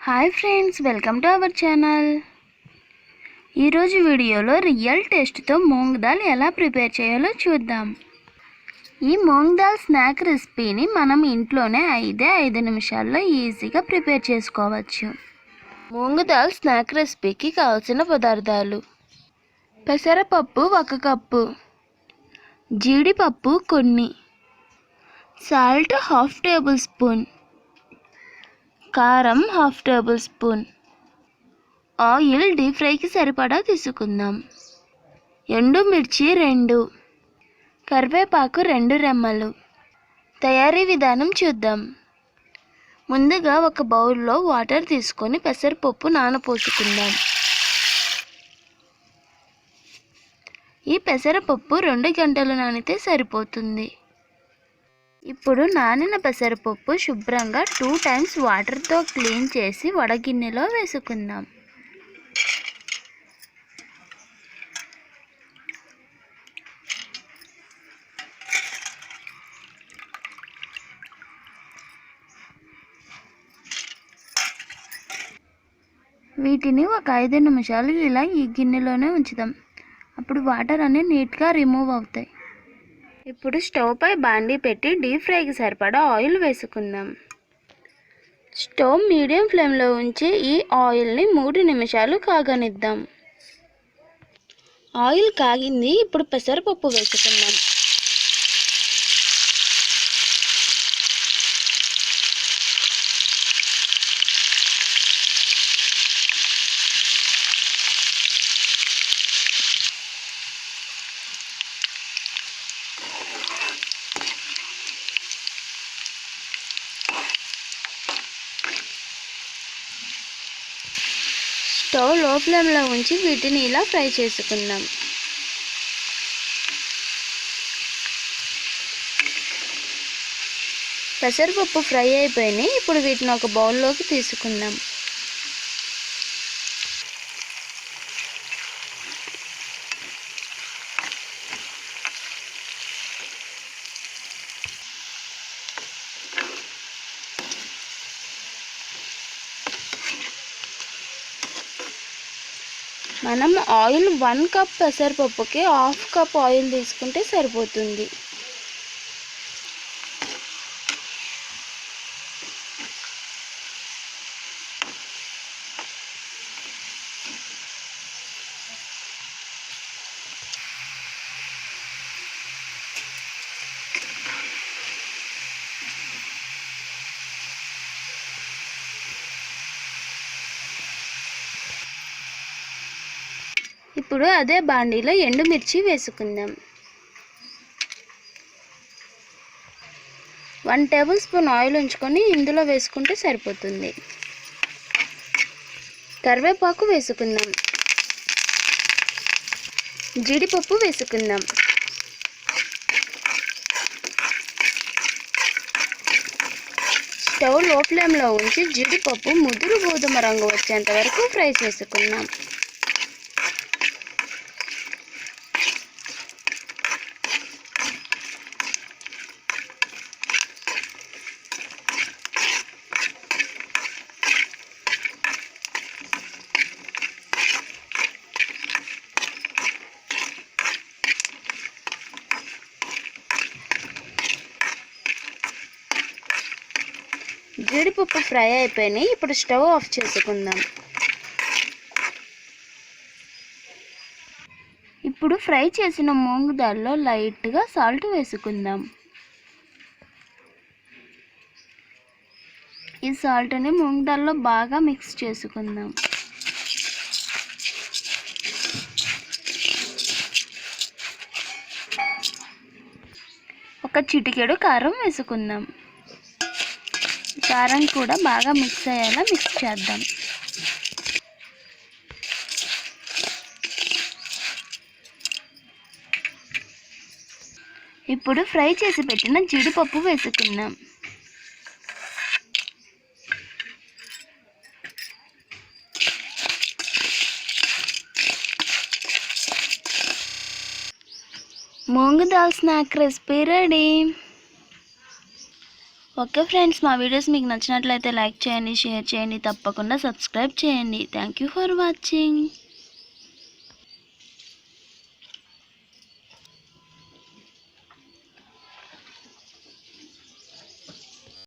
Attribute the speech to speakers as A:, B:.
A: Hi friends, welcome to our channel. ఈరోజు వీడియోలో real టేస్ట్తో moong dal ఎలా ప్రిపేర్ చేయాలో చూద్దాం. ఈ మూంగ్ దాల్ స్నాక్ రెసిపీని మనం ఇంట్లోనే 5 నిమిషాల్లో ఈజీగా ప్రిపేర్ చేసుకోవచ్చు. మూంగ్ దాల్ స్నాక్ రెసిపీకి కావాల్సిన పదార్థాలు: పెసరపప్పు 1 కప్పు, జీడిపప్పు కొన్ని, సాల్ట్ 1/2 టేబుల్ స్పూన్, కారం 1/2 టేబుల్ స్పూన్, ఆయిల్ డీప్ ఫ్రైకి సరిపడా తీసుకుందాం, ఎండుమిర్చి 2, కరివేపాకు 2 రెమ్మలు. తయారీ విధానం చూద్దాం. ముందుగా ఒక బౌల్లో వాటర్ తీసుకొని పెసరపప్పు నానపోసుకుందాం. ఈ పెసరపప్పు 2 గంటలు నానితే సరిపోతుంది. ఇప్పుడు నానిన పెసరపప్పు శుభ్రంగా 2 టైమ్స్ వాటర్తో క్లీన్ చేసి వడగిన్నెలో వేసుకుందాం. వీటిని ఒక 5 నిమిషాలు ఇలా ఈ గిన్నెలోనే ఉంచుదాం. అప్పుడు వాటర్ అన్నీ నీట్గా రిమూవ్ అవుతాయి. ఇప్పుడు స్టవ్ పై బాండీ పెట్టి డీప్ ఫ్రైకి సరిపడా ఆయిల్ వేసుకుందాం. స్టవ్ మీడియం ఫ్లేమ్లో ఉంచి ఈ ఆయిల్ని 3 నిమిషాలు కాగనిద్దాం. ఆయిల్ కాగింది. ఇప్పుడు పెసరపప్పు వేసుకుందాం. స్టవ్ లో ఫ్లేమ్లో ఉంచి వీటిని ఇలా ఫ్రై చేసుకుందాం. పెసరపప్పు ఫ్రై అయిపోయినాయి. ఇప్పుడు వీటిని ఒక బౌల్లోకి తీసుకుందాం. మనం ఆయిల్ 1 కప్ పెసరపప్పుకి 1/2 కప్ ఆయిల్ తీసుకుంటే సరిపోతుంది. ఇప్పుడు అదే బాండీలో ఎండుమిర్చి వేసుకుందాం. 1 టేబుల్ స్పూన్ ఆయిల్ ఉంచుకొని ఇందులో వేసుకుంటే సరిపోతుంది. కరివేపాకు వేసుకుందాం. జీడిపప్పు వేసుకుందాం. స్టవ్ లో ఫ్లేమ్లో ఉంచి జీడిపప్పు ముదురు గోధుమ రంగు వచ్చేంత వరకు ఫ్రై చేసుకుందాం. జీడిపప్పు ఫ్రై అయిపోయినాయి. ఇప్పుడు స్టవ్ ఆఫ్ చేసుకుందాం. ఇప్పుడు ఫ్రై చేసిన మూంగ్ దాల్లో లైట్గా సాల్ట్ వేసుకుందాం. ఈ సాల్ట్ని మూంగ్ దాల్లో బాగా మిక్స్ చేసుకుందాం. ఒక చిటికెడు కారం వేసుకుందాం. కారం కూడా బాగా మిక్స్ అయ్యేలా మిక్స్ చేద్దాం. ఇప్పుడు ఫ్రై చేసి పెట్టిన జీడిపప్పు వేసుకుందాం. Moong dal snack recipe ready. Okay friends, మా వీడియోస్ మీకు నచ్చినట్లయితే లైక్ చేయండి, షేర్ చేయండి, తప్పకుండా సబ్స్క్రైబ్ చేయండి. Thank you for watching.